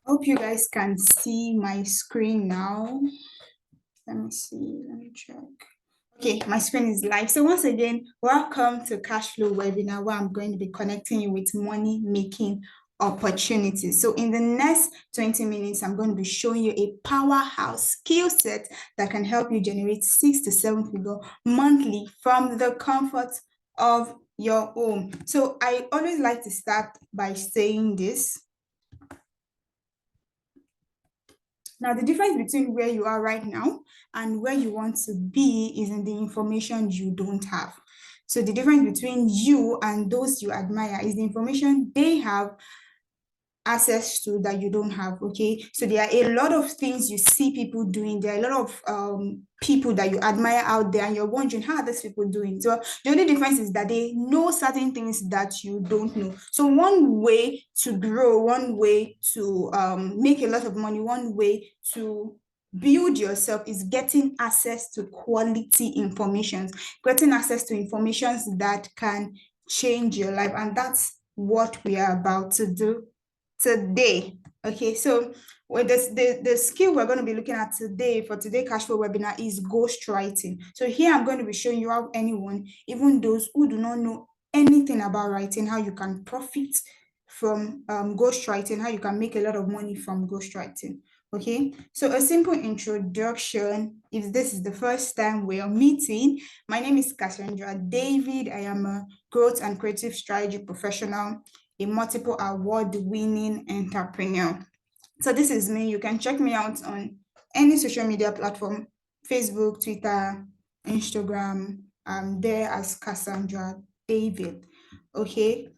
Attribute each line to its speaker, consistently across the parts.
Speaker 1: Hope you guys can see my screen now. Let me see, let me check. Okay, my screen is live. So once again, welcome to Cashflow webinar where I'm going to be connecting you with money making opportunities. So in the next 20 minutes, I'm going to be showing you a powerhouse skill set that can help you generate 6 to 7 figure monthly from the comfort of your home. So I always like to start by saying this. Now, the difference between where you are right now and where you want to be is in the information you don't have. So the difference between you and those you admire is the information they have access to that you don't have. Okay, so there are a lot of things you see people doing. There are a lot of people that you admire out there, and you're wondering how are these people doing. So the only difference is that they know certain things that you don't know. So one way to grow, one way to make a lot of money, one way to build yourself is getting access to quality information, getting access to information that can change your life. And that's what we are about to do today. Okay, so with the skill we're going to be looking at today for today's Cashflow webinar is ghostwriting. So here I'm going to be showing you how anyone, even those who do not know anything about writing, how you can profit from ghostwriting, how you can make a lot of money from ghostwriting. Okay, so a simple introduction. If this is the first time we are meeting, my name is Cassandra David. I am a growth and creative strategy professional, a multiple award-winning entrepreneur. So this is me. You can check me out on any social media platform, Facebook, Twitter, Instagram. I'm there as Cassandra David. Okay.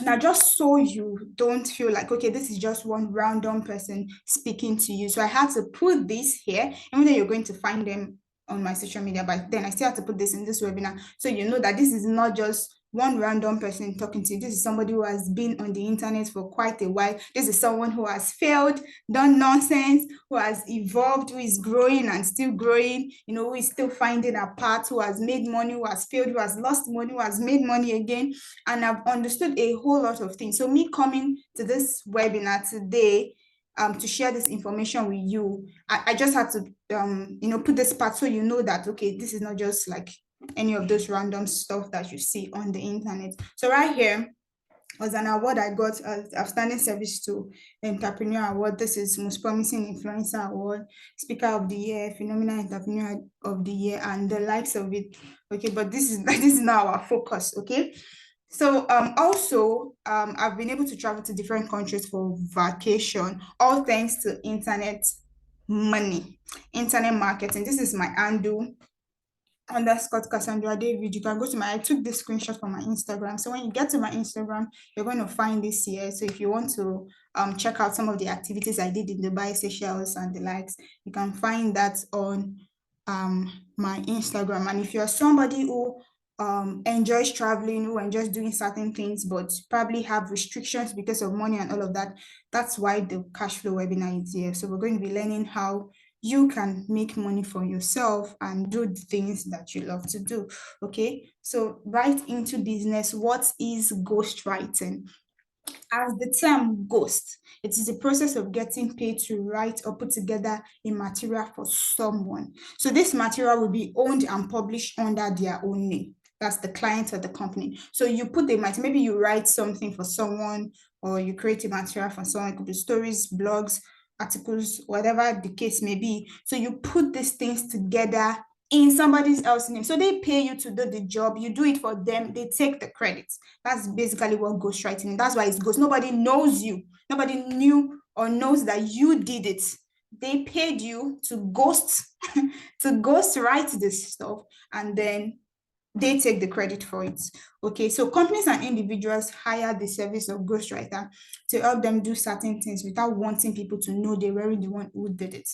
Speaker 1: Now, just so you don't feel like, okay, this is just one random person speaking to you. So I had to put this here, even though you're going to find them on my social media, but then I still have to put this in this webinar so you know that this is not just one random person talking to you. This is somebody who has been on the internet for quite a while. This is someone who has failed, done nonsense, who has evolved, who is growing and still growing, who is still finding a path, who has made money, who has failed, who has lost money, who has made money again. And I've understood a whole lot of things. So me coming to this webinar today to share this information with you, I just had to put this part so you know that, okay, this is not just like any of those random stuff that you see on the internet. So right here was an award I got, Outstanding Service to Entrepreneur Award. This is Most Promising Influencer Award, Speaker of the Year, Phenomenal Entrepreneur of the Year, and the likes of it. Okay, but this is now our focus. Okay. So also I've been able to travel to different countries for vacation, all thanks to internet money, internet marketing. This is my handle underscore Cassandra David. You can go to I took this screenshot from my Instagram. So when you get to my Instagram, you're going to find this here. So if you want to check out some of the activities I did in Dubai, Seychelles, and the likes, you can find that on my Instagram. And if you're somebody who enjoys traveling, who enjoys doing certain things, but probably have restrictions because of money and all of that, that's why the Cashflow webinar is here. So we're going to be learning how you can make money for yourself and do the things that you love to do. Okay, so right into business. What is ghostwriting? As the term ghost, it is a process of getting paid to write or put together a material for someone. So this material will be owned and published under their own name. That's the client or the company. So you put the material, maybe you write something for someone, or you create a material for someone. It could be stories, blogs, articles, whatever the case may be. So you put these things together in somebody else's name. So they pay you to do the job, you do it for them, they take the credits. That's basically what ghostwriting is. That's why it's ghost. Nobody knows you. Nobody knew or knows that you did it. They paid you to ghost to ghost write this stuff, and then they take the credit for it. Okay, so companies and individuals hire the service of ghostwriter to help them do certain things without wanting people to know they were the one who did it.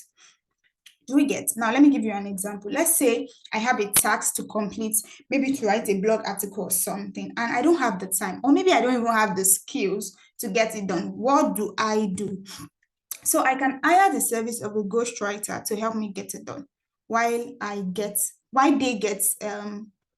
Speaker 1: Do we get? Now, let me give you an example. Let's say I have a task to complete, maybe to write a blog article or something, and I don't have the time, or maybe I don't even have the skills to get it done. What do I do? So I can hire the service of a ghostwriter to help me get it done while they get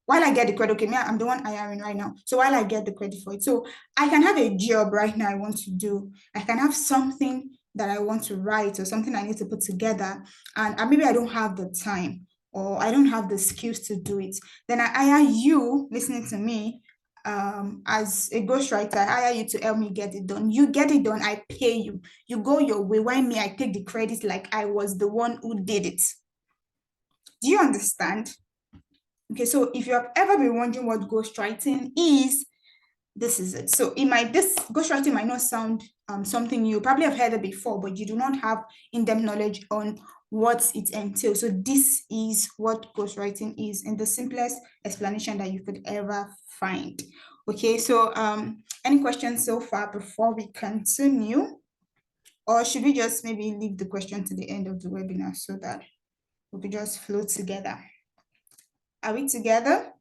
Speaker 1: while I get the credit. Okay, me, I'm the one hiring right now. So while I get the credit for it. So I can have a job right now I want to do. I can have something that I want to write or something I need to put together, and maybe I don't have the time or I don't have the skills to do it, then I hire you listening to me as a ghostwriter. I hire you to help me get it done. You get it done, I pay you. You go your way. Why me? I take the credit like I was the one who did it. Do you understand? Okay, so if you have ever been wondering what ghostwriting is, this is it. So this ghostwriting might not sound something you probably have heard it before, but you do not have in-depth knowledge on what it entails. So this is what ghostwriting is in the simplest explanation that you could ever find. Okay, so any questions so far before we continue? Or should we just maybe leave the question to the end of the webinar so that we could just flow together? Are we together?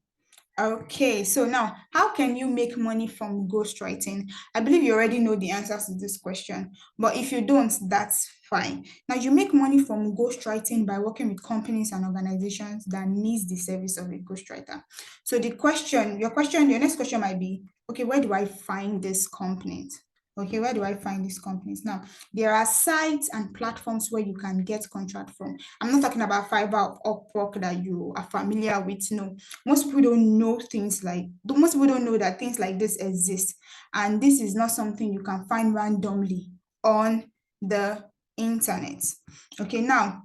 Speaker 1: Okay, so now how can you make money from ghostwriting? I believe you already know the answers to this question, but if you don't, that's fine. Now, you make money from ghostwriting by working with companies and organizations that needs the service of a ghostwriter. So your next question might be, okay, where do I find these companies? Okay, where do I find these companies? Now, there are sites and platforms where you can get contract from. I'm not talking about Fiverr or Upwork that you are familiar with. No, most people don't know most people don't know that things like this exist. And this is not something you can find randomly on the internet. Okay, now,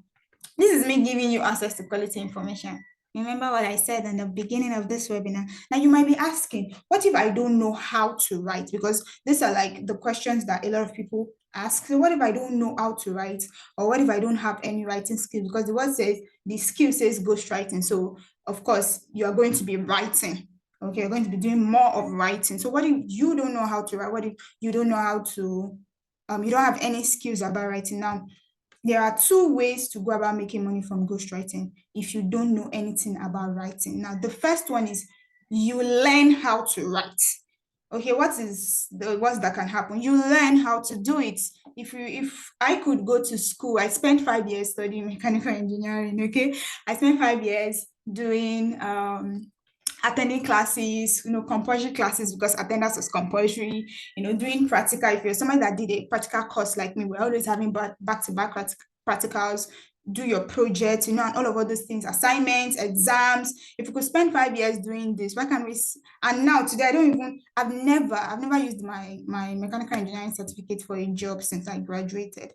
Speaker 1: this is me giving you access to quality information. Remember what I said in the beginning of this webinar. Now, you might be asking, what if I don't know how to write? Because these are like the questions that a lot of people ask. So what if I don't know how to write? Or what if I don't have any writing skills? Because the skill says ghostwriting. So, of course, you are going to be writing. Okay, you're going to be doing more of writing. So what if you don't know how to write? What if you don't know how to, you don't have any skills about writing? Now, there are two ways to go about making money from ghostwriting if you don't know anything about writing. Now, the first one is you learn how to write. Okay, what is the worst that can happen? You learn how to do it. If I could go to school, I spent 5 years studying mechanical engineering. Okay, I spent 5 years doing attending classes, compulsory classes, because attendance was compulsory, doing practical. If you're somebody that did a practical course like me, we're always having back-to-back practicals, do your projects, and all of those things, assignments, exams. If you could spend 5 years doing this, why can't we? And now today, I've never used my mechanical engineering certificate for a job since I graduated.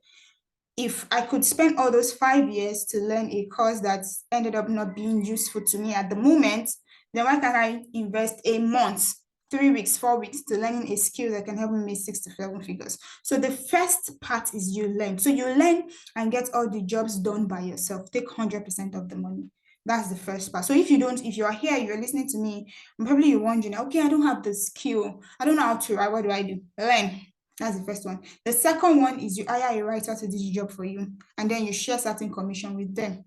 Speaker 1: If I could spend all those 5 years to learn a course that ended up not being useful to me at the moment, then why can't I invest a month, 3 weeks, 4 weeks to learning a skill that can help me make 6 to 7 figures? So the first part is you learn. So you learn and get all the jobs done by yourself. Take 100% of the money. That's the first part. So if you are here, you're listening to me, and probably you're wondering, okay, I don't have the skill. I don't know how to write. What do I do? Learn. That's the first one. The second one is you hire a writer to do the job for you, and then you share certain commission with them.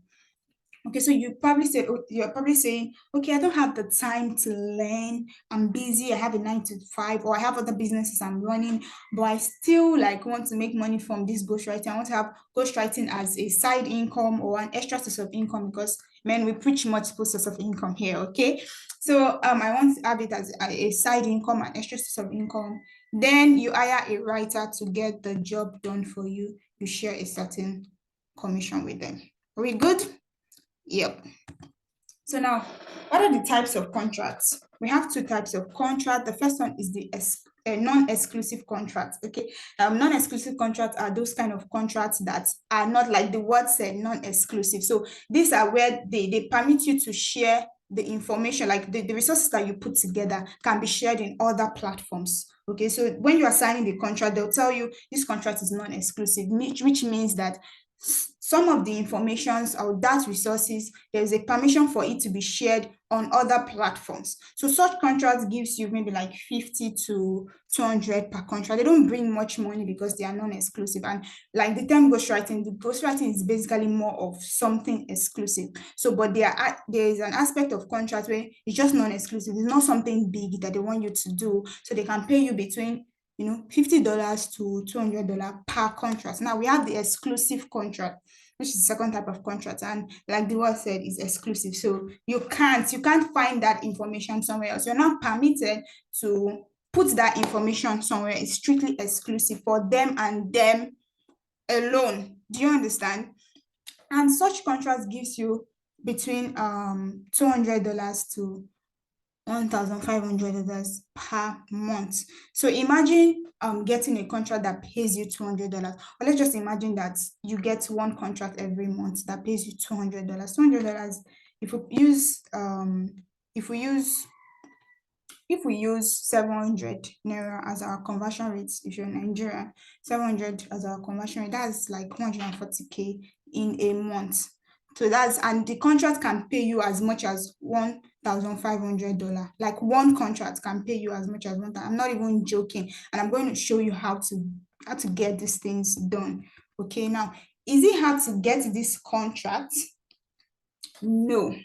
Speaker 1: Okay, so you're probably saying, okay, I don't have the time to learn. I'm busy. I have a 9 to 5, or I have other businesses I'm running, but I still want to make money from this ghostwriting. I want to have ghostwriting as a side income or an extra source of income, because we preach multiple sources of income here. Okay, so I want to have it as a side income, an extra source of income. Then you hire a writer to get the job done for you. You share a certain commission with them. Are we good? Yep. So now, what are the types of contracts? We have two types of contract. The first one is the non-exclusive contracts. Okay, non-exclusive contracts are those kind of contracts that are not, like the word said, non-exclusive. So these are where they permit you to share the information, like the resources that you put together can be shared in other platforms. Okay, so when you are signing the contract, they'll tell you this contract is non-exclusive, which means that some of the informations or that resources, there's a permission for it to be shared on other platforms. So such contracts gives you maybe like 50 to 200 per contract. They don't bring much money because they are non-exclusive. And like the term ghostwriting is basically more of something exclusive. So, but there is an aspect of contract where it's just non-exclusive. It's not something big that they want you to do. So they can pay you between $50 to $200 per contract. Now we have the exclusive contract, which is the second type of contract, and like the word said, is exclusive. So you can't find that information somewhere else. You're not permitted to put that information somewhere. It's strictly exclusive for them and them alone. Do you understand? And such contract gives you between $200 to $1,500 per month. So imagine getting a contract that pays you $200. Or let's just imagine that you get one contract every month that pays you $200. $200, if we use if we use if we use 700 naira as our conversion rate, if you're in Nigeria, 700 as our conversion rate, that's like 140K in a month. So that's, and the contract can pay you as much as $1,500. Like one contract can pay you as much as one. I'm not even joking. And I'm going to show you how to get these things done. Okay, now, is it hard to get this contract? No,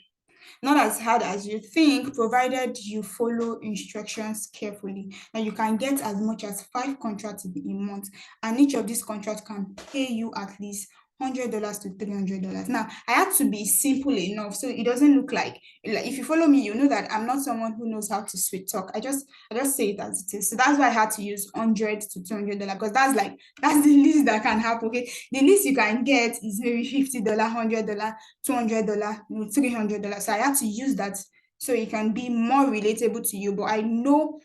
Speaker 1: not as hard as you think, provided you follow instructions carefully. Now you can get as much as 5 contracts in a month, and each of these contracts can pay you at least $100 to $300. Now I had to be simple enough so it doesn't look like if you follow me, you know that I'm not someone who knows how to sweet talk. I just say it as it is. So that's why I had to use $100 to $200, because that's the least that can happen. Okay, the least you can get is maybe $50, $100, $200, $300. So I had to use that so it can be more relatable to you. But I know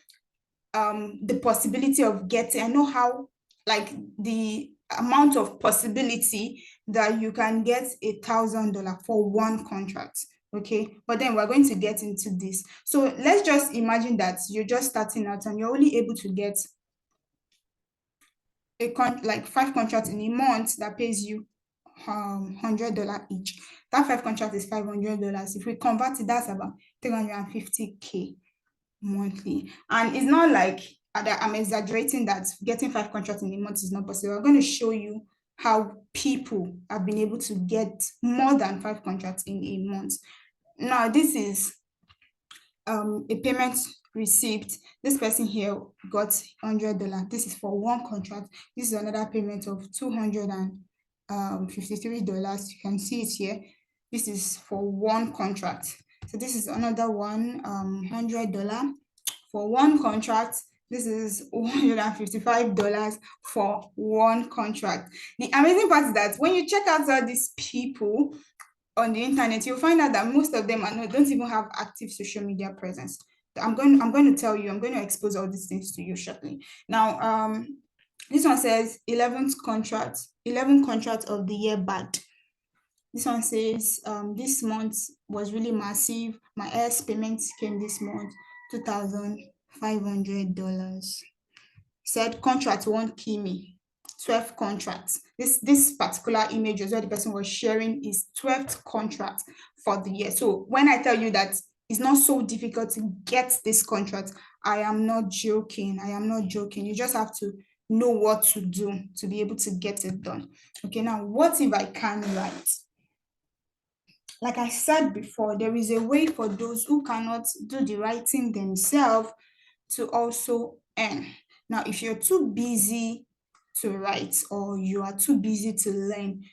Speaker 1: the possibility of getting, I know how, like, the amount of possibility that you can get $1,000 for one contract. Okay, but then we're going to get into this. So let's just imagine that you're just starting out and you're only able to get like 5 contracts in a month that pays you $100 each. That 5 contract is $500. If we convert it, that's about 350K monthly. And it's not like that I'm exaggerating that getting 5 contracts in a month is not possible. I'm going to show you how people have been able to get more than 5 contracts in a month. Now, this is a payment receipt. This person here got $100. This is for one contract. This is another payment of $253. You can see it here. This is for one contract. So this is another one, $100 for one contract. This is $155 for one contract. The amazing part is that when you check out all these people on the internet, you'll find out that most of them don't even have active social media presence. I'm going to tell you, I'm going to expose all these things to you shortly. Now, this one says 11th contract, 11 contract of the year bad. This one says this month was really massive. My S payment came this month, $2,500. Said contract won't kill me. 12 contracts. This particular image is where the person was sharing is 12th contract for the year. So when I tell you that it's not so difficult to get this contract, I am not joking. I am not joking. You just have to know what to do to be able to get it done. Okay, now what if I can write? Like I said before, there is a way for those who cannot do the writing themselves to also earn. Now, if you're too busy to write or you are too busy to learn,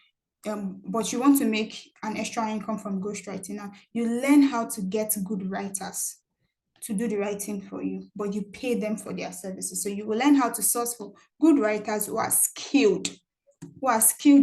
Speaker 1: but you want to make an extra income from ghostwriting, now you learn how to get good writers to do the writing for you, but you pay them for their services. So you will learn how to source for good writers who are skilled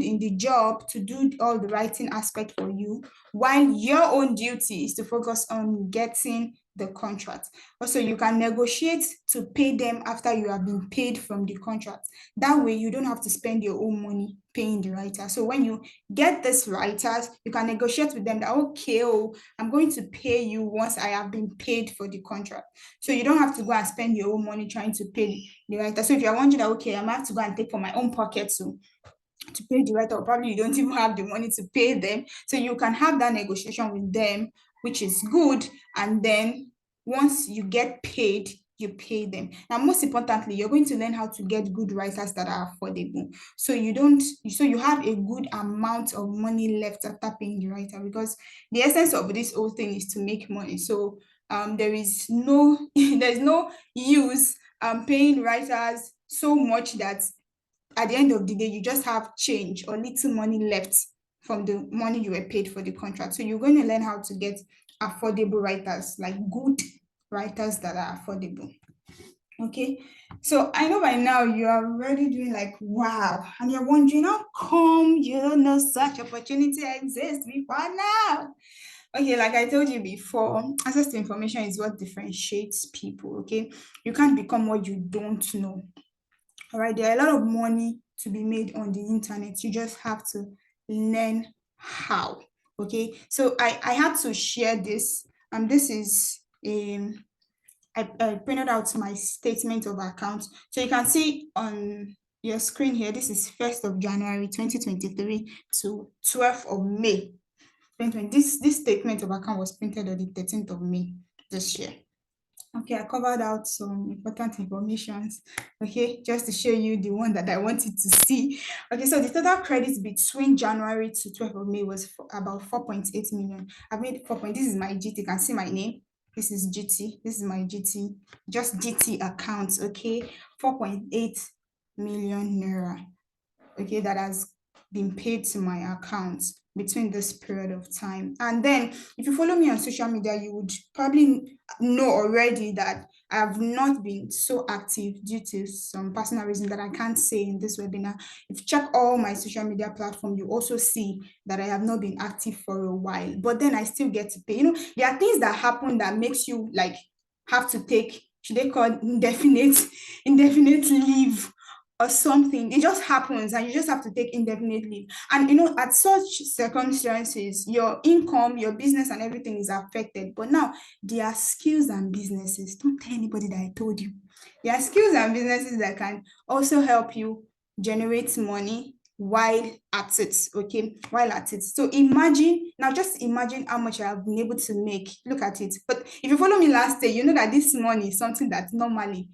Speaker 1: in the job to do all the writing aspect for you, while your own duty is to focus on getting the contract. Also, you can negotiate to pay them after you have been paid from the contract. That way, you don't have to spend your own money paying the writer. So when you get these writers, you can negotiate with them that, okay, I'm going to pay you once I have been paid for the contract. So you don't have to go and spend your own money trying to pay the writer. So if you're wondering that, okay, I might have to go and take from my own pocket to pay the writer, or probably you don't even have the money to pay them. So you can have that negotiation with them, which is good. And then once you get paid, you pay them. Now, most importantly, you're going to learn how to get good writers that are affordable. So you have a good amount of money left after paying the writer, because the essence of this whole thing is to make money. So there's no use paying writers so much that at the end of the day, you just have change or little money left from the money you were paid for the contract. So you're going to learn how to get affordable writers, like good writers that are affordable. Okay, so I know by now you are already doing like wow, and you're wondering how come you don't know such opportunity exists before now. Okay, like I told you before, access to information is what differentiates people. Okay, you can't become what you don't know. All right, there are a lot of money to be made on the internet. You just have to learn how. Okay, so I had to share this. This is I printed out my statement of account. So you can see on your screen here, this is 1st of January 2023 to 12th of May 2020. This statement of account was printed on the 13th of May this year. Okay, I covered out some important informations. Okay, just to show you the one that I wanted to see. Okay, so the total credits between January to 12th of May was about 4.8 million. I made 4. This is my GT. You can see my name. This is GT. This is my GT. Just GT account. Okay, 4.8 million naira. Okay, that has been paid to my account between this period of time. And then if you follow me on social media, you would probably know already that I have not been so active due to some personal reason that I can't say in this webinar. If you check all my social media platform, you also see that I have not been active for a while, but then I still get to pay. There are things that happen that makes you like have to take, should they call indefinite leave or something. It just happens and you just have to take indefinite leave. And at such circumstances, your income, your business, and everything is affected. But now there are skills and businesses. Don't tell anybody that I told you. There are skills and businesses that can also help you generate money while at it. Okay, while at it. So just imagine how much I have been able to make. Look at it. But if you follow me last day, you know that this money is something that normally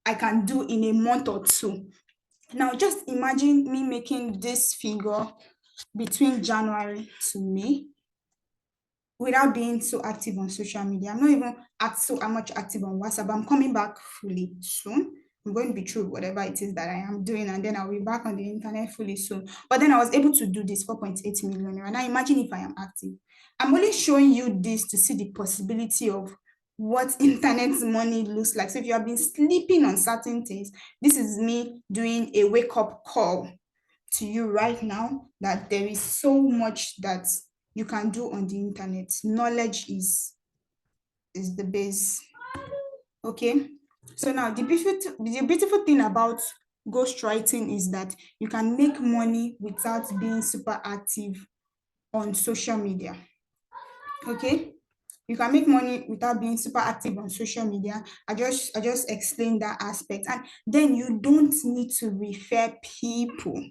Speaker 1: I can do in a month or two. Now, just imagine me making this figure between January to May without being so active on social media. I'm not even so much active on WhatsApp. I'm coming back fully soon. I'm going to be through whatever it is that I am doing, and then I'll be back on the internet fully soon. But then I was able to do this 4.8 million. And now imagine if I am active. I'm only showing you this to see the possibility of what internet money looks like. So if you have been sleeping on certain things, this is me doing a wake up call to you right now that there is so much that you can do on the internet. Knowledge is the base. Okay. So now the beautiful thing about ghostwriting is that you can make money without being super active on social media. Okay. You can make money without being super active on social media. I just explained that aspect. And then you don't need to refer people.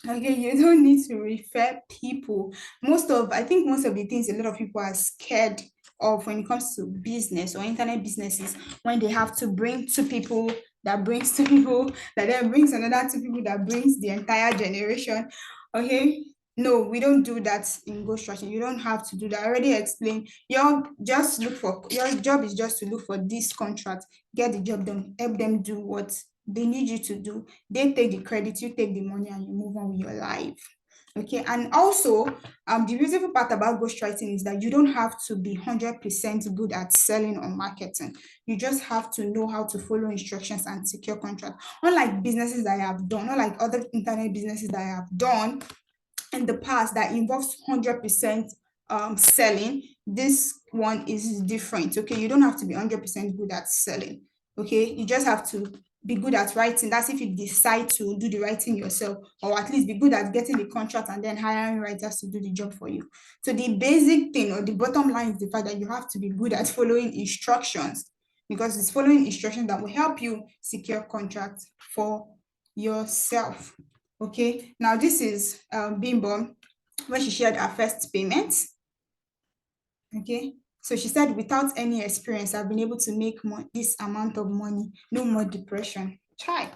Speaker 1: Okay, you don't need to refer people. I think most of the things a lot of people are scared of when it comes to business or internet businesses, when they have to bring two people that brings two people that then brings another two people that brings the entire generation. Okay. No, we don't do that in ghostwriting. You don't have to do that. I already explained. Your job is just to look for this contract, get the job done, help them do what they need you to do. They take the credit, you take the money, and you move on with your life. Okay, and also, the beautiful part about ghostwriting is that you don't have to be 100% good at selling or marketing. You just have to know how to follow instructions and secure contract. Unlike businesses that I have done, unlike other internet businesses that I have done in the past that involves 100% selling, this one is different. Okay, you don't have to be 100% good at selling. Okay, you just have to be good at writing. That's if you decide to do the writing yourself, or at least be good at getting the contract and then hiring writers to do the job for you. So the basic thing or the bottom line is the fact that you have to be good at following instructions, because it's following instructions that will help you secure contracts for yourself. Okay, now this is Bimbo when she shared her first payment. Okay, so she said, without any experience, I've been able to make this amount of money. No more depression. Try.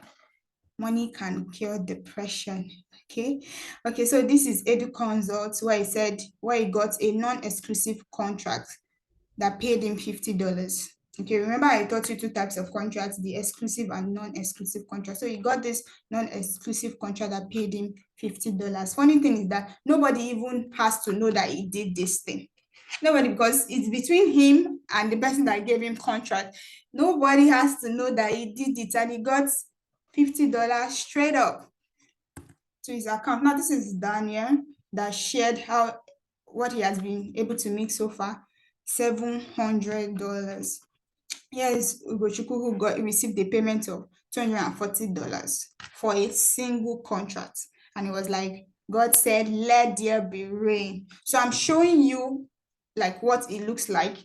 Speaker 1: Money can cure depression. Okay, so this is Edu Consult, where he got a non-exclusive contract that paid him $50. Okay, remember I taught you two types of contracts, the exclusive and non-exclusive contract. So he got this non-exclusive contract that paid him $50. Funny thing is that nobody even has to know that he did this thing. Nobody, because it's between him and the person that gave him contract. Nobody has to know that he did it, and he got $50 straight up to his account. Now, this is Daniel that shared how what he has been able to make so far, $700. Here's Ugochukwu, who received a payment of $240 for a single contract. And it was like, God said, let there be rain. So I'm showing you like what it looks like.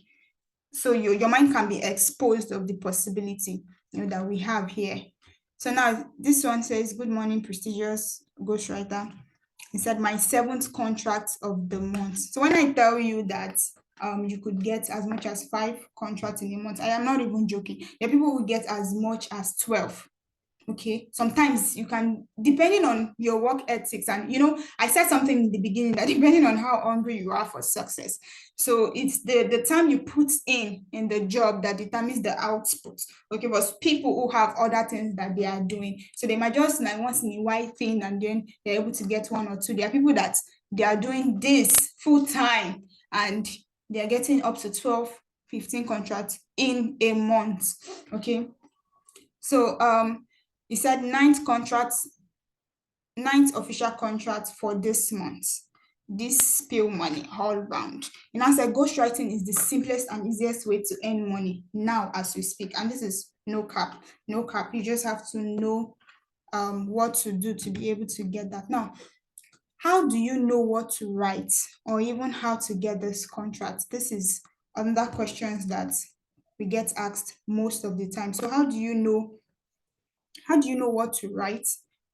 Speaker 1: So your mind can be exposed of the possibility, that we have here. So now this one says, good morning, prestigious ghostwriter. He said, my seventh contract of the month. So when I tell you that you could get as much as 5 contracts in a month, I am not even joking. There are people who get as much as 12. Okay, sometimes you can, depending on your work ethics, and I said something in the beginning that depending on how hungry you are for success, so it's the time you put in the job that determines the output. Okay, but people who have other things that they are doing, so they might just like once in a while thing, and then they're able to get one or two. There are people that they are doing this full time, and they're getting up to 12, 15 contracts in a month. Okay, so he said ninth official contract for this month. This spill money all round. And I said ghostwriting is the simplest and easiest way to earn money now as we speak. And this is no cap. You just have to know what to do to be able to get that. Now, how do you know what to write, or even how to get this contract? This is another questions that we get asked most of the time. So how do you know what to write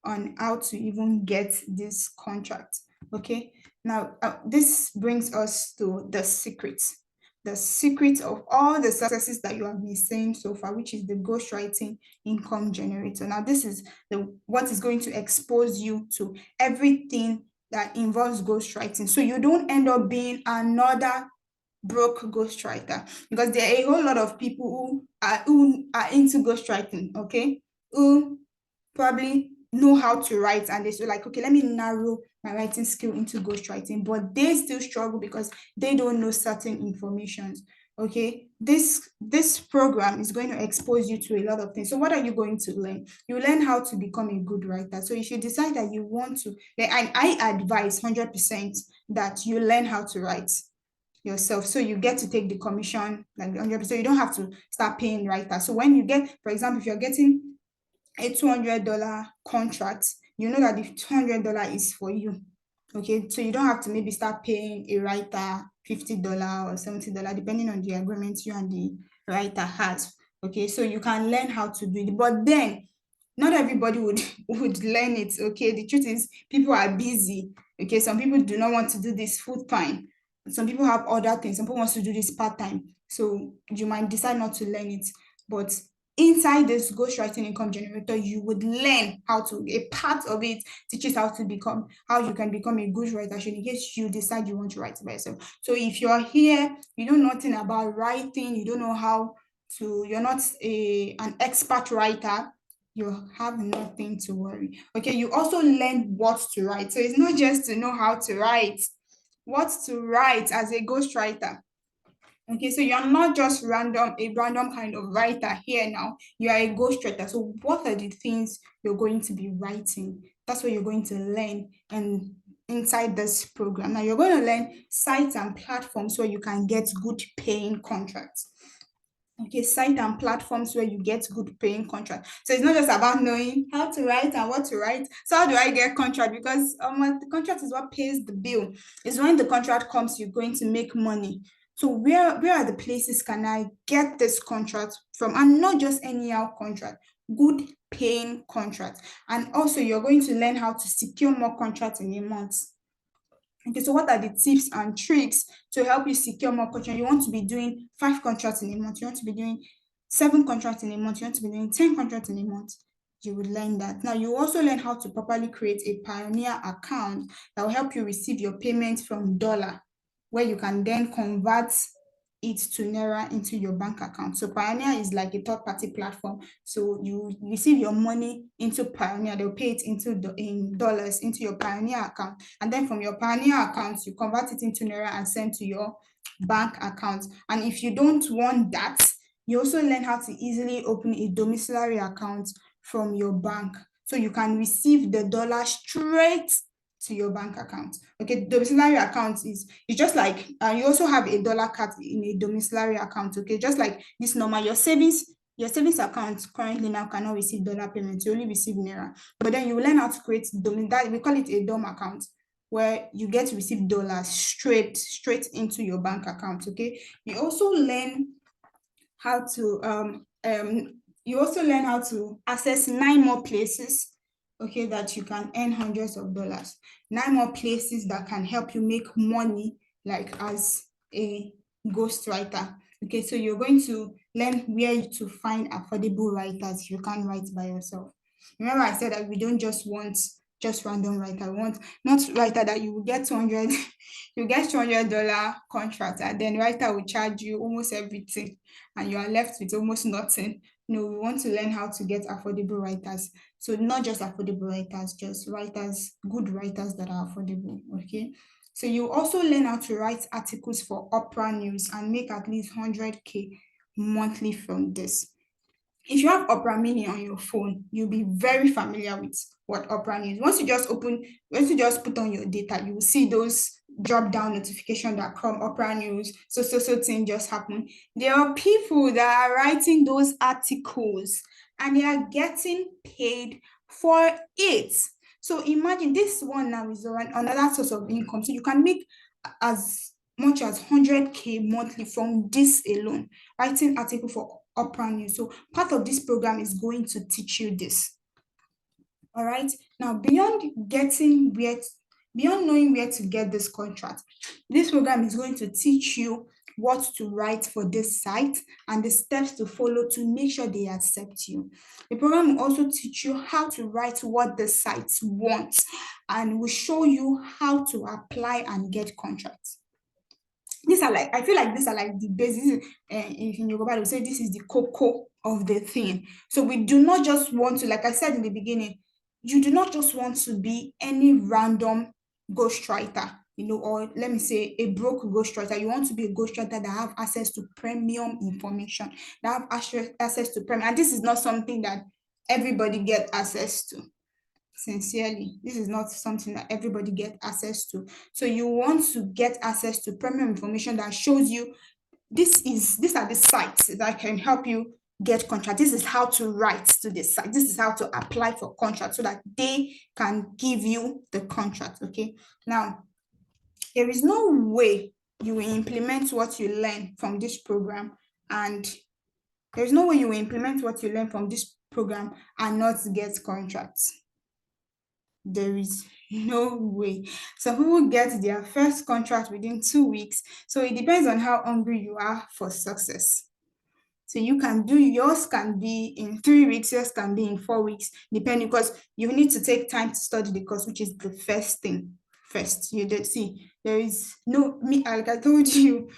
Speaker 1: on how to even get this contract? Okay, now this brings us to the secret of all the successes that you have been saying so far, which is the ghostwriting income generator. Now, this is what is going to expose you to everything that involves ghostwriting, so you don't end up being another broke ghostwriter, because there are a whole lot of people who are into ghostwriting, okay, who probably know how to write, and they say like, okay, let me narrow my writing skill into ghostwriting, but they still struggle because they don't know certain informations. Okay, this program is going to expose you to a lot of things. So what are you going to learn? You learn how to become a good writer. So if you decide that you want to, then I advise 100% that you learn how to write yourself, so you get to take the commission like 100%. You don't have to start paying writers. So when you get, for example, if you're getting a $200 contract, you know that the $200 is for you. Okay, so you don't have to maybe start paying a writer $50 or $70, depending on the agreement you and the writer has. Okay, so you can learn how to do it, but then not everybody would learn it. Okay, the truth is people are busy. Okay, some people do not want to do this full time. Some people have other things. Some people want to do this part time. So you might decide not to learn it, but inside this ghostwriting income generator, you would learn how to, a part of it teaches how you can become a good writer, in case you decide you want to write by yourself. So if you're here, you know nothing about writing, you don't know how to, you're not an expert writer, you have nothing to worry. Okay, you also learn what to write. So it's not just to know how to write, what to write as a ghostwriter. Okay, so you're not just a random kind of writer here now. You are a ghostwriter. So what are the things you're going to be writing? That's what you're going to learn and inside this program. Now you're going to learn sites and platforms where you can get good paying contracts. Okay, site and platforms where you get good paying contract. So it's not just about knowing how to write and what to write. So how do I get contract? Because the contract is what pays the bill. It's when the contract comes, you're going to make money. So where are the places can I get this contract from? And not just anyhow contract, good paying contract. And also you're going to learn how to secure more contracts in a month. Okay, so what are the tips and tricks to help you secure more contracts? You want to be doing 5 contracts in a month. You want to be doing 7 contracts in a month. You want to be doing 10 contracts in a month. You will learn that. Now, you also learn how to properly create a Pioneer account that will help you receive your payment from dollar, where you can then convert it to Naira into your bank account. So Pioneer is like a third-party platform. So you receive your money into Pioneer. They'll pay it in dollars into your Pioneer account. And then from your Pioneer account, you convert it into Naira and send to your bank account. And if you don't want that, you also learn how to easily open a domiciliary account from your bank. So you can receive the dollar straight to your bank account. Okay, domiciliary account is it's just like you also have a dollar card in a domiciliary account. Okay, just like this normal your savings account currently now cannot receive dollar payments, you only receive naira. But then you learn how to create that we call it a dom account, where you get to receive dollars straight into your bank account. Okay, you also learn how to access 9 more places, okay, that you can earn hundreds of dollars. 9 more places that can help you make money, like as a ghostwriter. Okay, so you're going to learn where to find affordable writers. You can't write by yourself. Remember, I said that we don't just want just random writer. We want not writer that you will get 200, you get $200 contract, and then writer will charge you almost everything, and you are left with almost nothing. No, we want to learn how to get affordable writers. So not just affordable writers, just writers, good writers that are affordable. Okay. So you also learn how to write articles for Opera News and make at least 100K monthly from this. If you have Opera Mini on your phone, you'll be very familiar with what Opera News. Once you just put on your data, you will see those drop down notification that come Opera News, so thing just happened. There are people that are writing those articles and they are getting paid for it. So imagine this one now is another source of income. So you can make as much as 100K monthly from this alone, writing article for Opera News. So part of this program is going to teach you this. All right. Now, beyond knowing where to get this contract, this program is going to teach you what to write for this site and the steps to follow to make sure they accept you. The program will also teach you how to write what the sites want and will show you how to apply and get contracts. I feel like these are like the basis. In Yoruba, they say this is the cocoa of the thing. So we do not just want to, like I said in the beginning, you do not just want to be any random ghostwriter, or let me say a broke ghostwriter. You want to be a ghostwriter that have access to premium information, that have access to premium. And this is not something that everybody get access to. Sincerely, this is not something that everybody get access to. So you want to get access to premium information that shows you these are the sites that can help you get contract. This is how to write to the site. This is how to apply for contract so that they can give you the contract. Okay. Now, there is no way you will implement what you learn from this program, and there's no way you will implement what you learn from this program and not get contracts. There is no way. Some people get their first contract within 2 weeks. So it depends on how hungry you are for success. So yours can be in 3 weeks, yours can be in 4 weeks, depending, because you need to take time to study the course, which is the first thing. First, you did see there is no me, like I told you,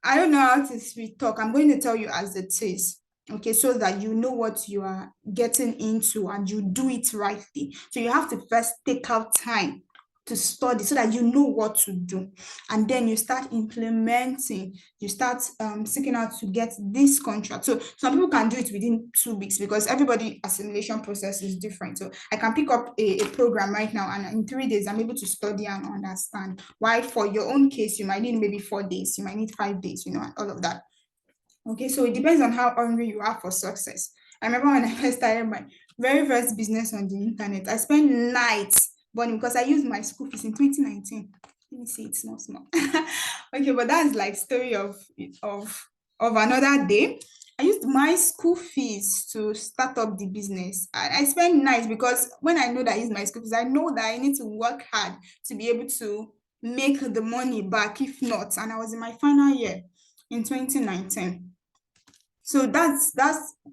Speaker 1: I don't know how to speak talk. I'm going to tell you as it is. Okay, so that you know what you are getting into and you do it rightly. So you have to first take out time to study so that you know what to do, and then you start implementing, you start seeking out to get this contract. So some people can do it within 2 weeks because everybody assimilation process is different. So I can pick up a program right now and in 3 days I'm able to study and understand. Why for your own case you might need maybe 4 days, you might need 5 days, and all of that. Okay, so it depends on how hungry you are for success. I remember when I first started my very first business on the internet, I spent nights, but because I used my school fees in 2019. Let me see, it's small. Okay, but that's like story of another day. I used my school fees to start up the business. I spent nights because when I know that I use my school fees, I know that I need to work hard to be able to make the money back. If not, and I was in my final year in 2019. So that's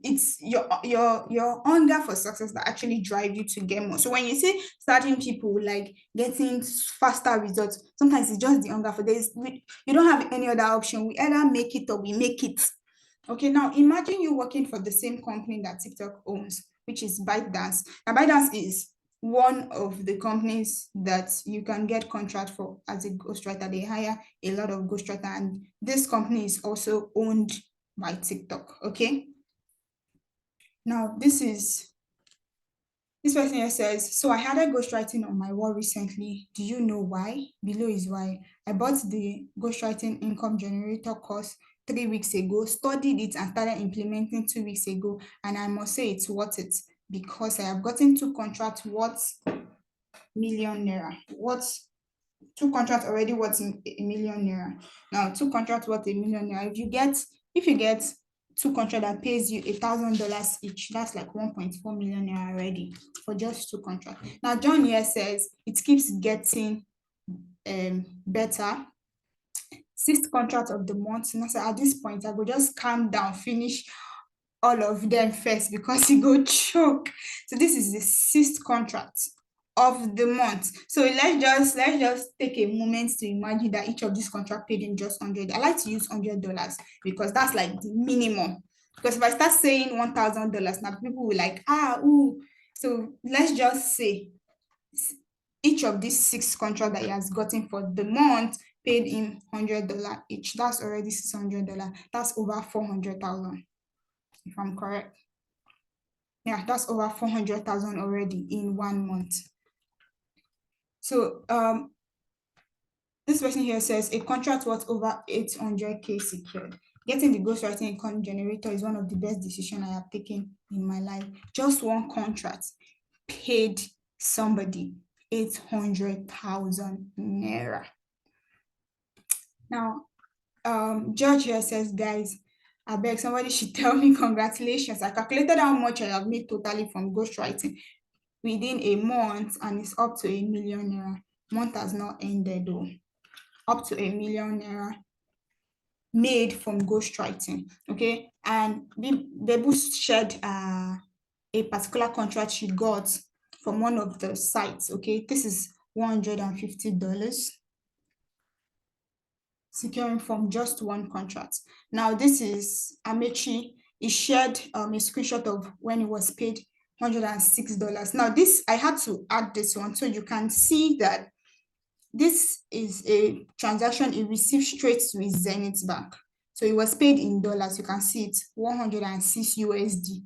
Speaker 1: it's your hunger for success that actually drive you to get more. So when you see certain people like getting faster results, sometimes it's just the hunger for this. You don't have any other option. We either make it or we make it. Okay, now imagine you working for the same company that TikTok owns, which is ByteDance. Now ByteDance is one of the companies that you can get contract for as a ghostwriter. They hire a lot of ghostwriter, and this company is also owned by TikTok. Okay. Now this person here says, so I had a ghostwriting on my wall recently. Do you know why? Below is why. I bought the ghostwriting income generator course 3 weeks ago, studied it and started implementing 2 weeks ago. And I must say it's worth it because I have gotten two contracts worth million naira. What's two contracts already worth a million naira? Now, two contracts worth a million naira. If you get two contracts that pays you $1,000 each, that's like 1.4 million naira already for just two contracts. Now, John here says it keeps getting better. Sixth contract of the month. And I said, at this point, I will just calm down, finish all of them first because he go choke. So this is the sixth contract of the month. So let's just take a moment to imagine that each of these contract paid in just 100. I like to use $100 because that's like the minimum. Because if I start saying $1,000, now people will like, ooh. So let's just say each of these six contracts that he has gotten for the month paid him $100 each. That's already $600. That's over 400,000, if I'm correct. Yeah, that's over 400,000 already in 1 month. So this person here says a contract worth over 800K secured. Getting the ghostwriting income generator is one of the best decisions I have taken in my life. Just one contract paid somebody 800,000 naira. Now, George here says, guys, I beg somebody should tell me congratulations. I calculated how much I have made totally from ghostwriting within a month, and it's up to 1 million naira. Month has not ended though. Up to 1 million naira made from ghostwriting. Okay, and Bebu shared a particular contract she got from one of the sites. Okay, this is $150 securing from just one contract. Now, this is Amechi. He shared a screenshot of when he was paid $106. Now, this, I had to add this one so you can see that this is a transaction he received straight to his Zenith Bank. So it was paid in dollars. You can see it, 106 USD.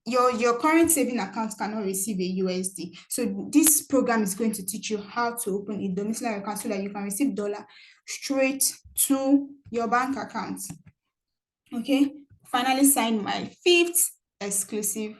Speaker 1: Your current saving account cannot receive a USD. So this program is going to teach you how to open a domiciliary account so that you can receive dollar straight to your bank account. Okay, finally signed my 5th exclusive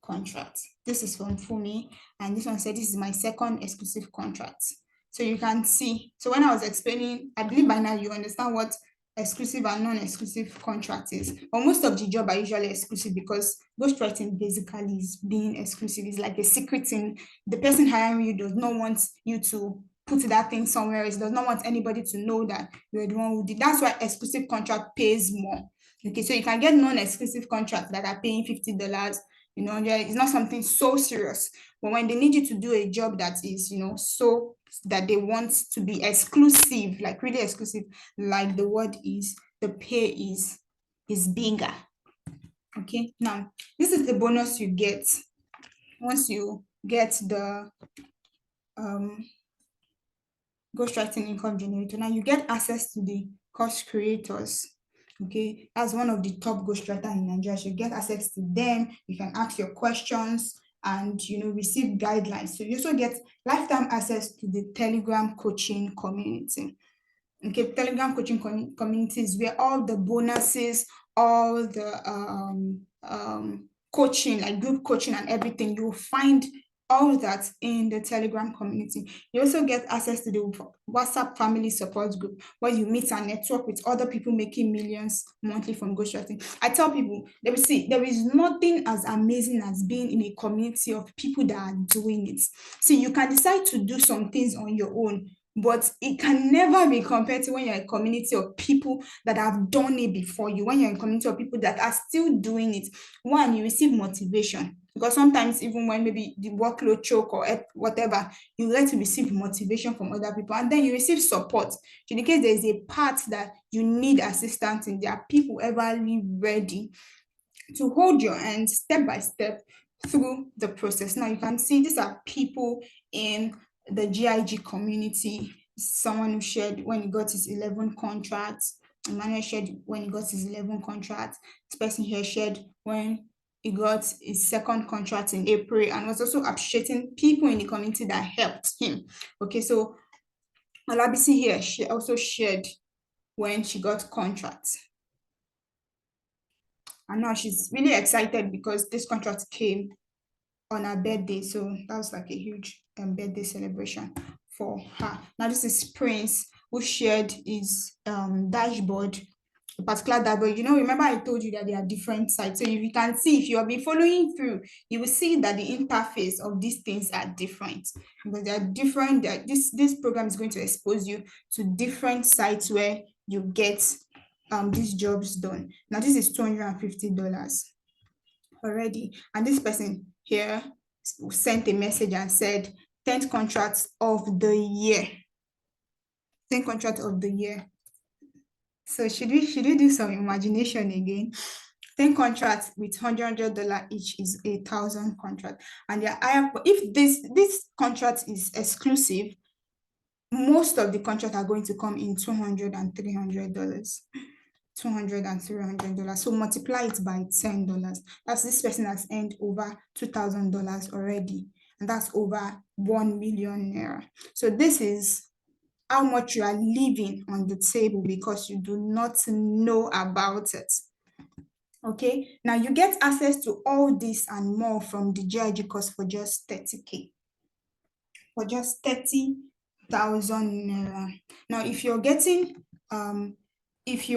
Speaker 1: contract. This is from Fumi, and this one said this is my 2nd exclusive contract. So you can see, so when I was explaining, I believe by now you understand what exclusive and non-exclusive contract is. But most of the job are usually exclusive because ghostwriting basically is being exclusive. It's like a secret thing. The person hiring you does not want you to put that thing somewhere else, does not want anybody to know that you're the one who did. That's why exclusive contract pays more. Okay, so you can get non-exclusive contracts that are paying $50. It's not something so serious. But when they need you to do a job that is, so that they want to be exclusive, like really exclusive, like the word is, the pay is bigger. Okay, now this is the bonus you get once you get the ghostwriting income generator. Now you get access to the course creators. Okay, as one of the top ghostwriters in Nigeria, you get access to them. You can ask your questions and receive guidelines. So you also get lifetime access to the Telegram coaching community. Okay, Telegram coaching community is where all the bonuses, all the coaching, like group coaching and everything, you'll find all that in the Telegram community. You also get access to the WhatsApp family support group where you meet and network with other people making millions monthly from ghostwriting. I tell people, there is nothing as amazing as being in a community of people that are doing it. See, you can decide to do some things on your own, but it can never be compared to when you're in a community of people that have done it before you. When you're in a community of people that are still doing it, one, you receive motivation, because sometimes even when maybe the workload choke or whatever, you get to receive motivation from other people, and then you receive support. In the case there is a part that you need assistance in, there are people ever ready to hold your hand step by step through the process. Now you can see these are people in the GIG community. Someone who shared when he got his 11 contracts. Emmanuel shared when he got his 11 contracts. This person here shared when he got his second contract in April, and was also appreciating people in the community that helped him. Okay, so Olabisi here, she also shared when she got contracts. And now she's really excited because this contract came on her birthday. So that was like a huge birthday celebration for her. Now this is Prince, who shared his dashboard, a particular dashboard. Remember I told you that there are different sites. So if you can see, if you have been following through, you will see that the interface of these things are different, because they are different. This program is going to expose you to different sites where you get these jobs done. Now this is $250 already. And this person here sent a message and said 10th contract of the year. 10th contract of the year. So should we do some imagination again? 10 contracts with $100 each is 1,000 contract. And if this contract is exclusive, most of the contracts are going to come in $200 and $300. $200 and $300. So multiply it by $10. That's This person has earned over $2,000 already, and that's over 1 million naira. So this is how much you are leaving on the table because you do not know about it. Okay, now you get access to all this and more from the GIG course for just 30K, for just 30,000 naira. Now, if you're getting if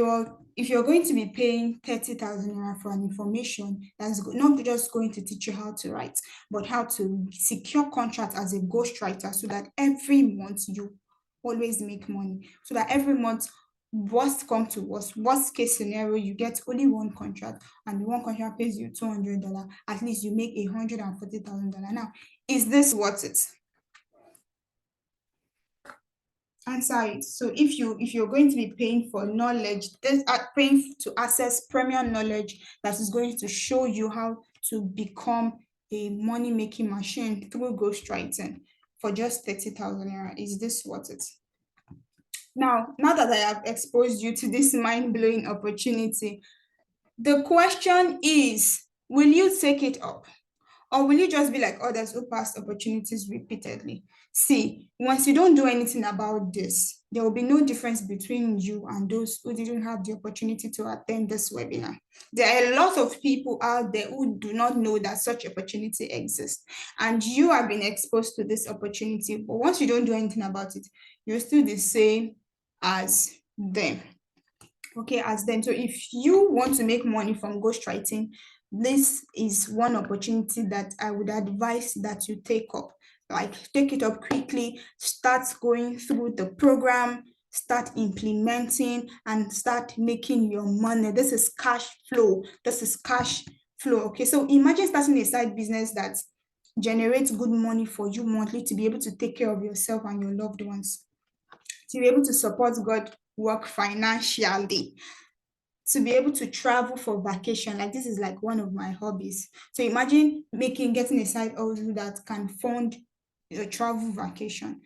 Speaker 1: you're going to be paying 30,000 naira for an information that's not just going to teach you how to write, but how to secure contract as a ghostwriter, so that every month you always make money, so that every month, worst case scenario, you get only one contract, and the one contract pays you $200. At least you make $140,000. Now, is this worth it? Answer it. So if you're going to be paying for knowledge, paying to access premium knowledge that is going to show you how to become a money-making machine through ghostwriting for just 30,000 naira, is this worth it? Now that I have exposed you to this mind-blowing opportunity, the question is, will you take it up? Or will you just be like others who passed opportunities repeatedly? See, once you don't do anything about this, there will be no difference between you and those who didn't have the opportunity to attend this webinar. There are a lot of people out there who do not know that such opportunity exists. And you have been exposed to this opportunity, but once you don't do anything about it, you're still the same as them. Okay, as them. So if you want to make money from ghostwriting, this is one opportunity that I would advise that you take up. Like, take it up quickly, start going through the program, start implementing, and start making your money. This is cash flow. Okay, so imagine starting a side business that generates good money for you monthly, to be able to take care of yourself and your loved ones, to be able to support God work financially, to be able to travel for vacation. Like, this is like one of my hobbies. So imagine getting a side hustle that can fund a travel vacation.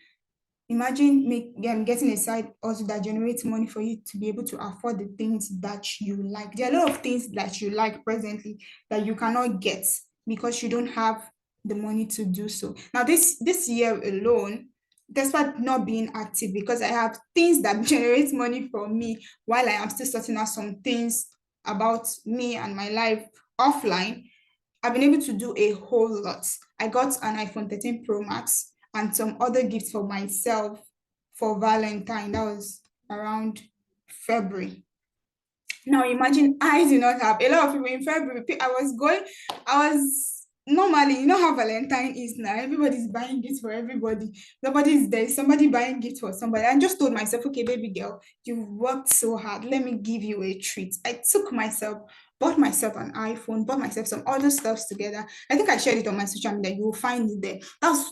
Speaker 1: Imagine getting a side hustle that generates money for you to be able to afford the things that you like. There are a lot of things that you like presently that you cannot get because you don't have the money to do so. Now, this year alone, despite not being active, because I have things that generate money for me while I am still sorting out some things about me and my life offline, I've been able to do a whole lot. I got an iPhone 13 Pro Max and some other gifts for myself for Valentine. That was around February. Now imagine I do not have a lot of people in February. I was normally, you know how Valentine is now. Everybody's buying gifts for everybody. Nobody's there. Somebody buying gifts for somebody. I just told myself, okay, baby girl, you've worked so hard. Let me give you a treat. I took myself bought myself an iPhone, bought myself some other stuffs together. I think I shared it on my social media. You will find it there.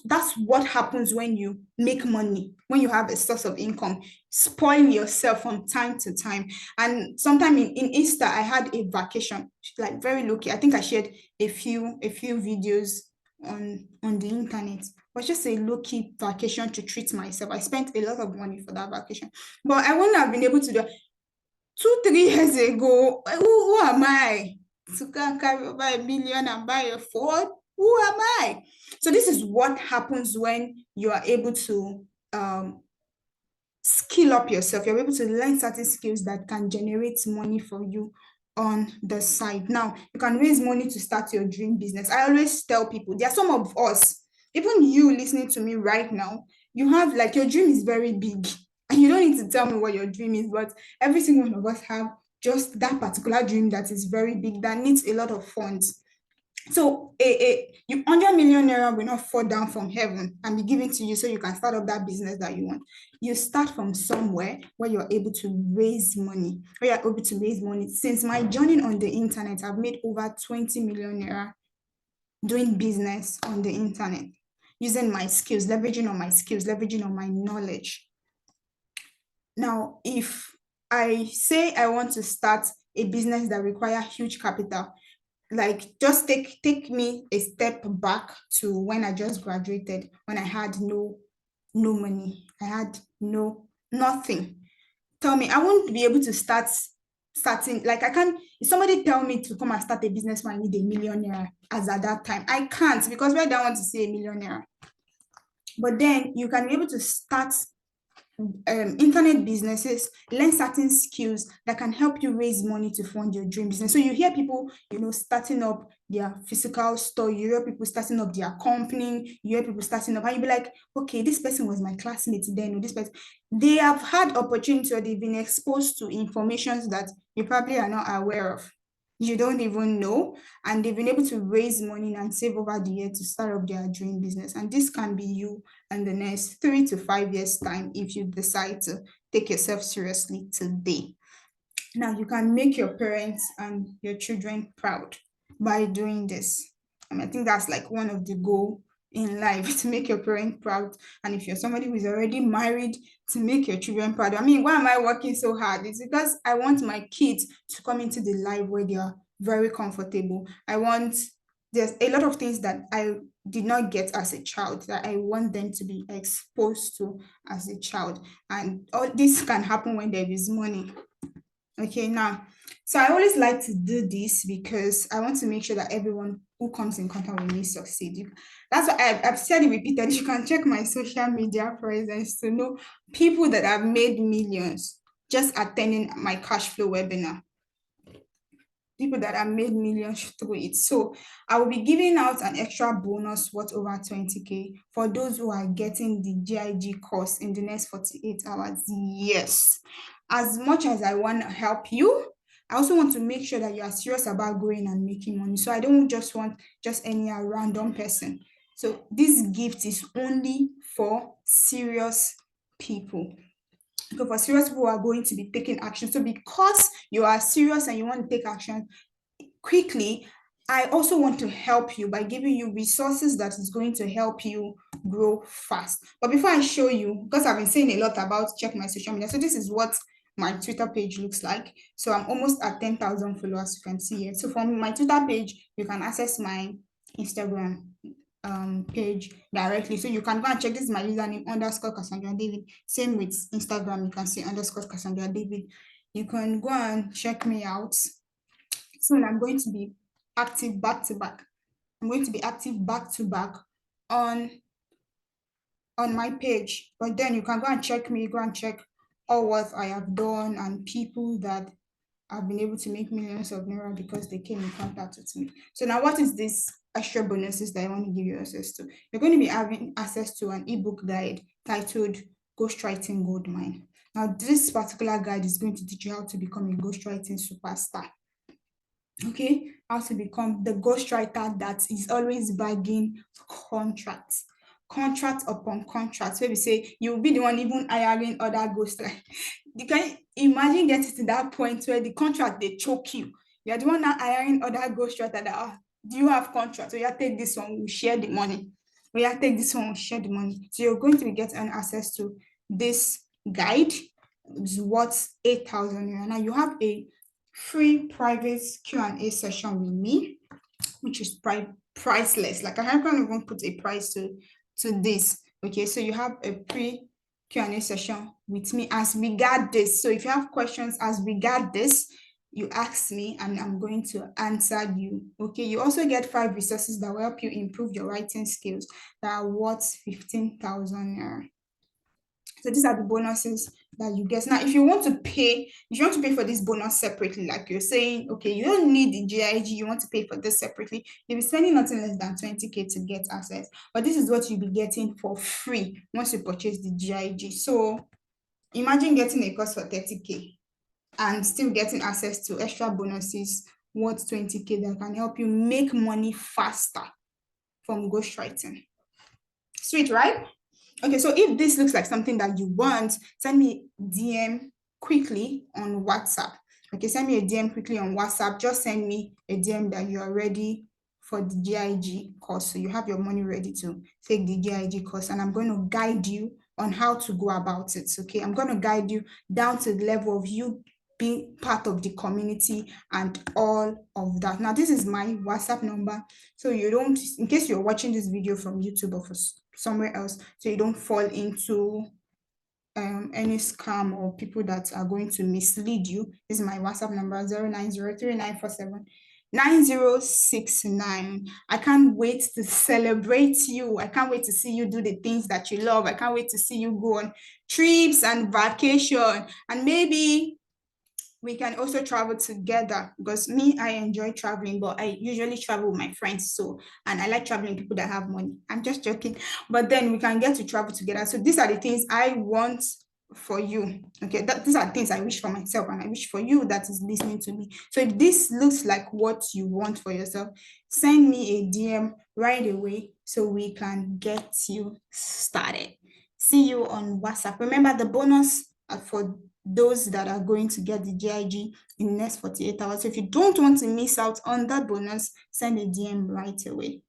Speaker 1: That's what happens when you make money, when you have a source of income. Spoil yourself from time to time. And sometime in Easter, I had a vacation, like very low key. I think I shared a few videos on the internet. It was just a low key vacation to treat myself. I spent a lot of money for that vacation, but I wouldn't have been able to do 2 3 years ago. Who am I to go and carry over 1 million and buy a Ford? Who am I? So this is what happens when you are able to skill up yourself. You're able to learn certain skills that can generate money for you on the side. Now, you can raise money to start your dream business. I always tell people, there are some of us, even you listening to me right now, you have like your dream is very big. And you don't need to tell me what your dream is, but every single one of us have just that particular dream that is very big, that needs a lot of funds. So you 100 million naira will not fall down from heaven and be given to you so you can start up that business that you want. You start from somewhere where you're able to raise money. Where you're able to raise money. Since my journey on the internet, I've made over 20 million naira doing business on the internet, using my skills, leveraging on my skills, leveraging on my knowledge. Now, if I say I want to start a business that requires huge capital, like just take me a step back to when I just graduated, when I had no money. I had nothing. Tell me, I won't be able to starting, like I can't. If somebody tell me to come and start a business when I need 1 millionaire as at that time, I can't, because where do I want to see 1 millionaire? But then you can be able to start internet businesses, learn certain skills that can help you raise money to fund your dream business. So you hear people, starting up their physical store, you hear people starting up their company, you hear people starting up, and you be like, okay, this person was my classmate then, or this person, they have had opportunity, or they've been exposed to informations that you probably are not aware of. You don't even know, and they've been able to raise money and save over the year to start up their dream business. And this can be you in the next 3 to 5 years time if you decide to take yourself seriously today. Now you can make your parents and your children proud by doing this. I think that's like one of the goal in life, to make your parents proud. And if you're somebody who is already married, to make your children proud. I mean, why am I working so hard? It's because I want my kids to come into the life where they are very comfortable. There's a lot of things that I did not get as a child that I want them to be exposed to as a child. And all this can happen when there is money. Okay, now, so I always like to do this because I want to make sure that everyone who comes in contact with me succeed. That's why I've said it repeatedly. You can check my social media presence to know people that have made millions just attending my cash flow webinar. People that have made millions through it. So I will be giving out an extra bonus worth over 20K for those who are getting the GIG course in the next 48 hours. Yes. As much as I want to help you, I also want to make sure that you are serious about growing and making money. So I don't just want just any random person. So this gift is only for serious people. So for serious people who are going to be taking action. So because you are serious and you want to take action quickly, I also want to help you by giving you resources that is going to help you grow fast. But before I show you, because I've been saying a lot about check my social media, so this is what my Twitter page looks like. So I'm almost at 10,000 followers, you can see it. So from my Twitter page, you can access my Instagram page directly. So you can go and check. This is my username _Cassandra David. Same with Instagram, you can see _Cassandra David. You can go and check me out. Soon I'm going to be active back to back. I'm going to be active back to back on my page. But then you can go and check me, go and check all what I have done and people that have been able to make millions of naira because they came in contact with me. So now what is this extra bonuses that I want to give you access to? You're going to be having access to an ebook guide titled Ghostwriting Goldmine. Now this particular guide is going to teach you how to become a ghostwriting superstar. Okay, how to become the ghostwriter that is always bagging contracts, contract upon contract. So we say you'll be the one even hiring other ghostwriters. You can imagine getting to that point where the contract they choke you. You are the one now hiring other ghostwriter that do you have contract? So you take this one, we share the money. We take this one, we share the money. So you're going to be getting access to this guide. It's worth 8,000 naira. Now you have a free private Q&A session with me, which is priceless. Like I can't even put a price to this. Okay, so you have a pre Q&A session with me as regard this. So if you have questions as regard this, you ask me and I'm going to answer you. Okay, you also get 5 resources that will help you improve your writing skills that are worth 15,000 naira. So these are the bonuses that you get. Now, if you want to pay for this bonus separately, like you're saying, okay, you don't need the GIG, you want to pay for this separately, you'll be spending nothing less than 20K to get access. But this is what you'll be getting for free once you purchase the GIG. So imagine getting a course for 30K and still getting access to extra bonuses worth 20K that can help you make money faster from ghostwriting. Sweet, right? Okay, so if this looks like something that you want, send me DM quickly on WhatsApp. Okay, send me a DM quickly on WhatsApp. Just send me a DM that you are ready for the GIG course. So you have your money ready to take the GIG course, and I'm going to guide you on how to go about it. Okay, I'm going to guide you down to the level of you being part of the community and all of that. Now, this is my WhatsApp number. So you don't, in case you're watching this video from YouTube or somewhere else, so you don't fall into any scam or people that are going to mislead you. This is my WhatsApp number, 09039479069. I can't wait to celebrate you. I can't wait to see you do the things that you love. I can't wait to see you go on trips and vacation, and maybe we can also travel together, because me, I enjoy traveling, but I usually travel with my friends. So, and I like traveling with people that have money. I'm just joking, but then we can get to travel together. So these are the things I want for you. Okay, these are the things I wish for myself, and I wish for you that is listening to me. So if this looks like what you want for yourself, send me a DM right away so we can get you started. See you on WhatsApp. Remember the bonus for those that are going to get the GIG in the next 48 hours. So if you don't want to miss out on that bonus, send a DM right away.